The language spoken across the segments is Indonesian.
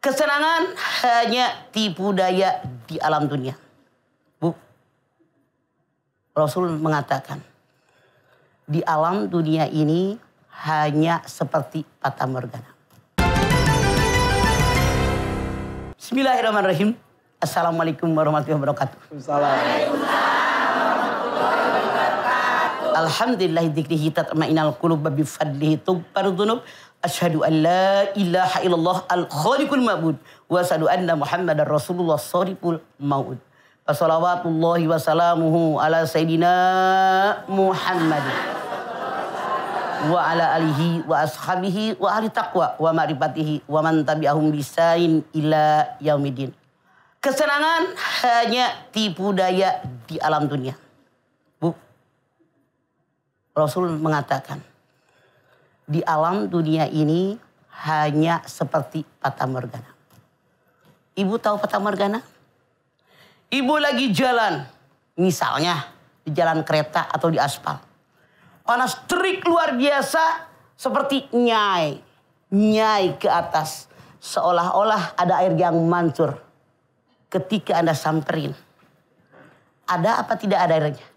Kesenangan hanya tipu daya di alam dunia. Bu, Rasul mengatakan, di alam dunia ini hanya seperti fata morgana. Bismillahirrahmanirrahim. Assalamualaikum warahmatullahi wabarakatuh. Alhamdulillah dzikrihi tatma'innul qulub wa bi fadlihi tughfaru dzunub. Asyhadu an la ilaha illallah al-khaliqul ma'bud wa asyhadu anna Muhammadar Rasulullah shadiqul mau'ud. Wassalawatullahi wassalamuhu ala sayyidina Muhammad wa ala alihi wa ashabihi wa ahli taqwa wa ma'rifatihi wa man tabi'ahum bisain ila yaumidin. Kesenangan hanya tipu daya di alam dunia. Bu, Rasul mengatakan, di alam dunia ini hanya seperti fata morgana. Ibu tahu fata morgana? Ibu lagi jalan, misalnya di jalan kereta atau di aspal. Panas terik luar biasa, seperti nyai ke atas. Seolah-olah ada air yang mancur. Ketika Anda samperin, ada apa tidak ada airnya?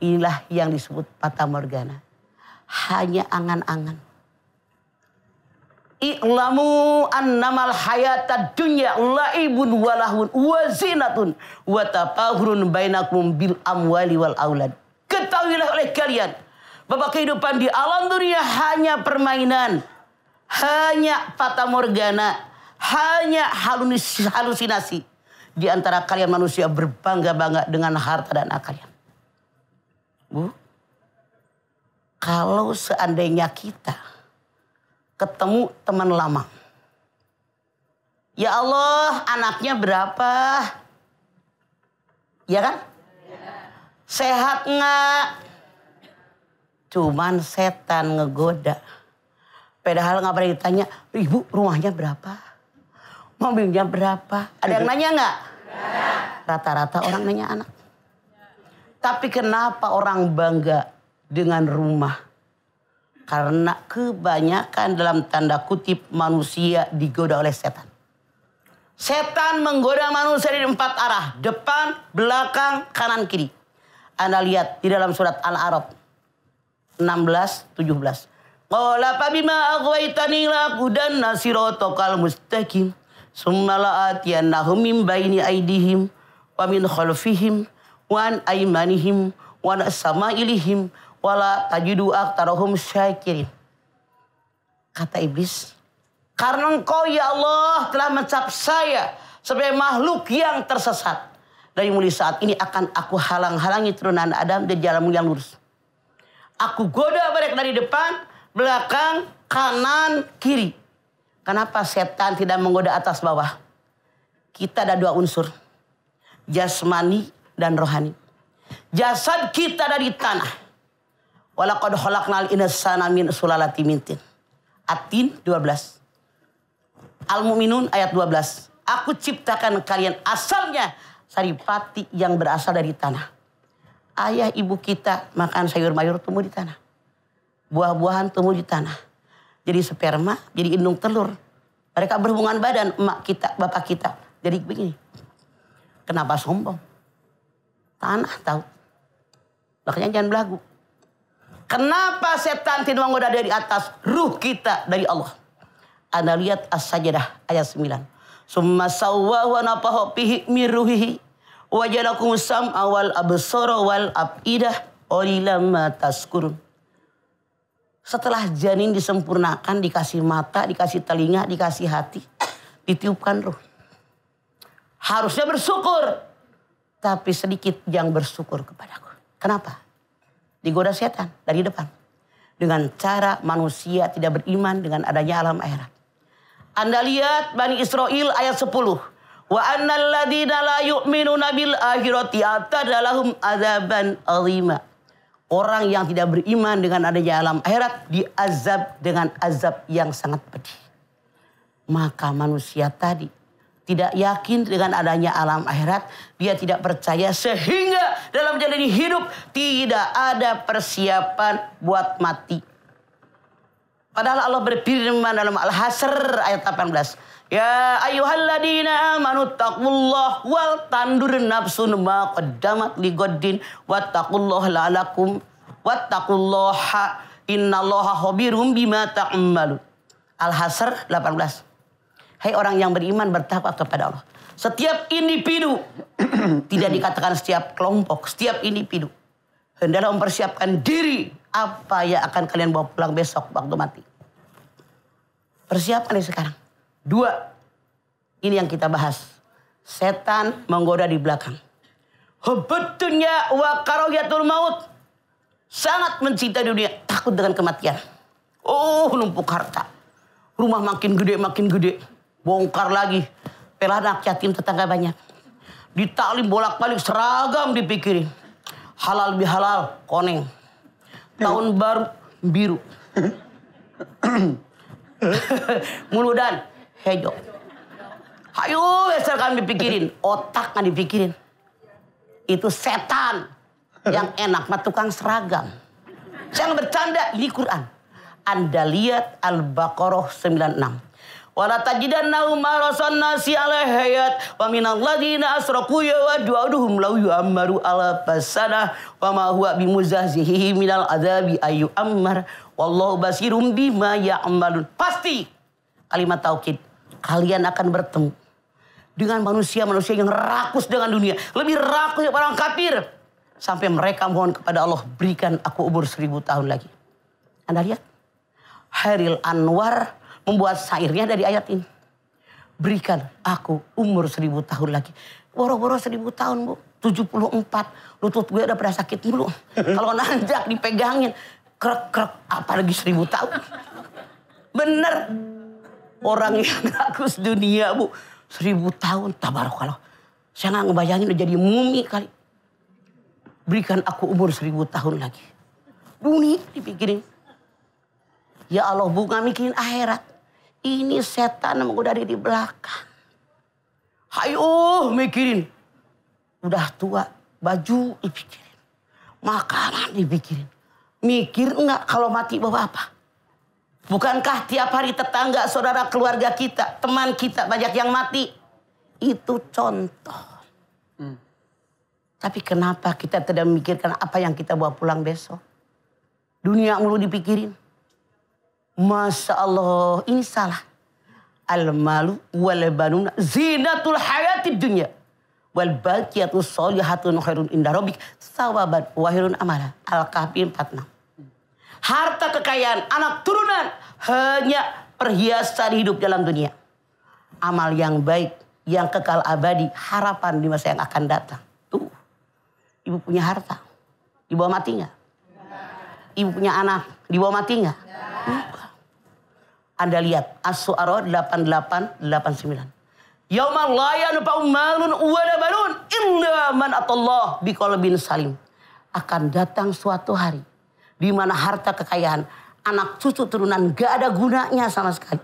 Inilah yang disebut fata morgana. Hanya angan-angan. I'lamu annamal hayatad dunya la'ibun wa lahun wa zinatun wa tafahurun bainakum bil amwali wal aulad. Ketahuilah oleh kalian bahwa kehidupan di alam dunia hanya permainan, hanya fata morgana, hanya halusinasi. Di antara kalian manusia berbangga-bangga dengan harta dan anak kalian. Bu, kalau seandainya kita ketemu teman lama. Ya Allah, anaknya berapa? Ya kan? Sehat nggak? Cuman setan ngegoda. Padahal nggak pernah ditanya, ibu rumahnya berapa? Mobilnya berapa? Ada yang nanya nggak? Rata-rata orang nanya anak. Tapi kenapa orang bangga dengan rumah? Karena kebanyakan dalam tanda kutip manusia digoda oleh setan. Setan menggoda manusia dari 4 arah. Depan, belakang, kanan, kiri. Anda lihat di dalam surat Al-A'raf 16-17. Qala fabima aghwaytani laqudanna siratal mustaqim. Summa la'atiyannahum min baini aydihim wa min khalfihim wa an aymanihim wa an samailihim wala tajidu aktsarahum syakirin. Kata iblis, karena engkau ya Allah telah mencap saya sebagai makhluk yang tersesat. Dari mulai saat ini akan aku halang-halangi turunan Adam dari jalanmu yang lurus. Aku goda mereka dari depan, belakang, kanan, kiri. Kenapa setan tidak menggoda atas bawah? Kita ada 2 unsur. Jasmani dan rohani. Jasad kita dari tanah. Walaqad khalaqnal insana min sulalatin min tin. At-Tin 12. Al-Mu'minun ayat 12. Aku ciptakan kalian asalnya saripati yang berasal dari tanah. Ayah ibu kita makan sayur mayur tumbuh di tanah. Buah-buahan tumbuh di tanah. Jadi sperma, jadi indung telur. Mereka berhubungan badan, emak kita, bapak kita. Jadi begini. Kenapa sombong? Tanah tahu. Makanya jangan belagu. Kenapa setan tidak menggoda dari atas? Ruh kita dari Allah. Anda lihat As-Sajdah ayat 9. Summa sawwa wa nafaha fihi min ruhihi wa ja'alakum sam'a wal absara wal afidah qalilan ma tashkurun. Setelah janin disempurnakan, dikasih mata, dikasih telinga, dikasih hati, ditiupkan ruh. Harusnya bersyukur, tapi sedikit yang bersyukur kepadaku. Kenapa? Digoda setan dari depan. Dengan cara manusia tidak beriman dengan adanya alam akhirat. Anda lihat Bani Israel ayat 10. Wa annal ladzina la yu'minuna bil akhirati atadalahum adzaban azima. Orang yang tidak beriman dengan adanya alam akhirat diazab dengan azab yang sangat pedih. Maka manusia tadi tidak yakin dengan adanya alam akhirat, dia tidak percaya sehingga dalam menjalani hidup tidak ada persiapan buat mati. Padahal Allah berfirman dalam Al-Hasr ayat 18. Ya ayyuhalladzina amanu taqullah wal tandur nafsun ma qaddamat ligoddin wattaqullaha la'alakum wattaqullaha innallaha khabirum bima ta'malun. Al-Hasr 18. Hai orang yang beriman, bertakwa kepada Allah. Setiap individu, tidak dikatakan setiap kelompok, setiap individu hendaklah mempersiapkan diri apa yang akan kalian bawa pulang besok waktu mati. Persiapan dari sekarang. 2. Ini yang kita bahas. Setan menggoda di belakang. Hubbud dunya wa karahiyatul maut. Sangat mencintai dunia, takut dengan kematian. Oh, numpuk harta. Rumah makin gede. Bongkar lagi. Pelah anak yatim tetangga banyak. Ditaklim bolak-balik seragam dipikirin. Halal bihalal, koneng. Tahun baru, biru. Muludan, hejo. Ayo, asal kami dipikirin. Otak nggak dipikirin. Itu setan. Yang enak mah tukang seragam. Jangan bercanda, ini Quran. Anda lihat Al-Baqarah 96. Wala tajidannahum marasan nasi ala hayat wa minal ladina asraku yawadduhum law yu'ammaru ala fasana wa ma huwa bimuzahzihi minal adzabi ayu ammar wallahu basirum bima ya'malun. Pasti kalimat taukid, kalian akan bertemu dengan manusia-manusia yang rakus dengan dunia, lebih rakus dari orang kafir, sampai mereka mohon kepada Allah, berikan aku umur 1000 tahun lagi. Anda lihat Hairil Anwar membuat syairnya dari ayat ini. Berikan aku umur 1000 tahun lagi. Boro-boro 1000 tahun, Bu. 74. Lutut gue udah pada sakit dulu. Kalau nanjak dipegangin. Krek-krek. Apalagi 1000 tahun. Bener. Orang yang rakus dunia, Bu. 1000 tahun. Tabarakallah. Saya gak ngebayangin udah jadi mumi kali. Berikan aku umur 1000 tahun lagi. Dunia dipikirin. Ya Allah, bukan mikirin akhirat. Ini setan menggoda di belakang. Hayo mikirin. Udah tua, baju dipikirin. Makanan dipikirin. Mikir enggak kalau mati bawa apa? Bukankah tiap hari tetangga, saudara, keluarga kita, teman kita banyak yang mati? Itu contoh. Tapi kenapa kita tidak memikirkan apa yang kita bawa pulang besok? Dunia mulu dipikirin. Masya Allah, ini salah. Al-malu wal banuna zinatul hayatid dunya wal baqiyatus sholihatun khairun inda rabbik tsawaban wa khairun amala. Al-Kahfi 46. Harta kekayaan, anak turunan hanya perhiasan hidup dalam dunia. Amal yang baik, yang kekal abadi, harapan di masa yang akan datang. Tuh, ibu punya harta, dibawa mati nggak? Ibu punya anak, dibawa mati nggak? Anda lihat As-Su'ara 88-89. Yaumal la yanfa'u malun wala banun illa man atallah biqalbin salim. Akan datang suatu hari di mana harta kekayaan, anak cucu turunan gak ada gunanya sama sekali.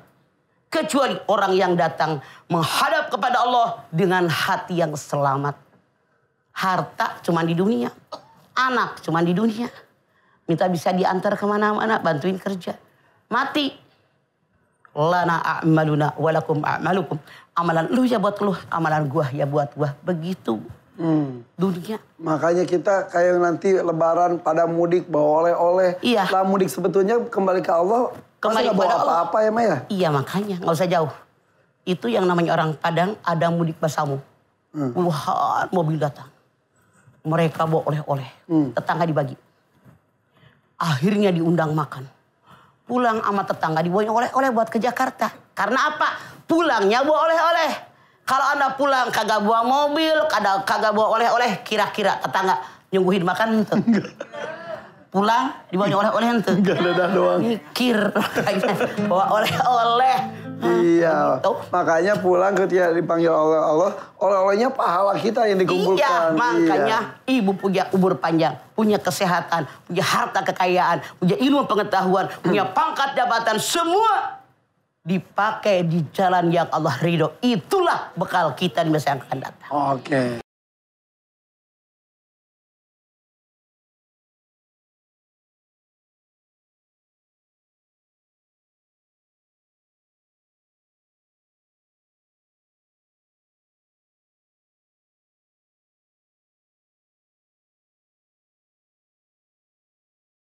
Kecuali orang yang datang menghadap kepada Allah dengan hati yang selamat. Harta cuma di dunia, anak cuma di dunia. Minta bisa diantar kemana-mana, bantuin kerja. Mati. Lana a'maluna walakum a'malukum. Amalan lu ya buat lu, amalan gua ya buat gua. Begitu dunia. Makanya kita kayak nanti lebaran pada mudik bawa oleh-oleh. Iya. Lah mudik sebetulnya kembali ke Allah. Kembali masa gak bawa apa-apa ya Maya? Iya makanya gak usah jauh. Itu yang namanya orang Padang, ada mudik bersama. Puluhan mobil datang. Mereka bawa oleh-oleh. Tetangga dibagi. Akhirnya diundang makan. Pulang sama tetangga dibawain oleh-oleh buat ke Jakarta. Karena apa? Pulangnya bawa oleh-oleh. Kalau Anda pulang kagak bawa mobil, kagak bawa oleh-oleh, kira-kira tetangga nyungguhin makan ente. Pulang dibawain oleh-oleh ente. Enggak ada doang. Mikir bawa oleh-oleh. Iya. Makanya pulang ketika dipanggil oleh Allah, oleh-olehnya pahala kita yang dikumpulkan. Iya, makanya ibu punya umur panjang, punya kesehatan, punya harta kekayaan, punya ilmu pengetahuan, punya pangkat jabatan, semua dipakai di jalan yang Allah ridho. Itulah bekal kita di masa yang akan datang. Oke.